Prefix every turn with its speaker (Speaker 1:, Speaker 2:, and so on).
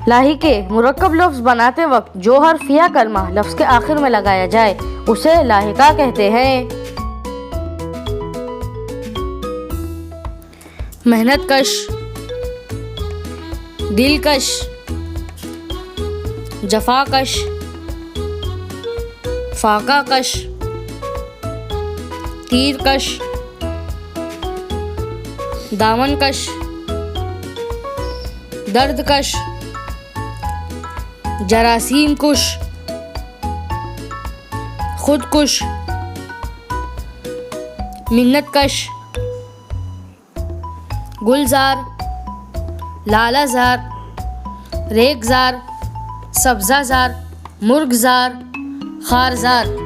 Speaker 1: लाहिके मुरक्कब लफ्ज़ बनाते वक्त जो हर्फ या कलमा लफ्ज़ के आखिर में लगाया जाए उसे लाहिका कहते हैं। मेहनतकश, दिलकश, जफाकश, फाकाकश, तीरकश, दामनकश, दर्दकश, जरासीम कुश, खुदकुश, मिन्नतकश, गुलजार, लालाजार, रेगजार, सब्ज़ाजार, मुर्गजार, खारजार।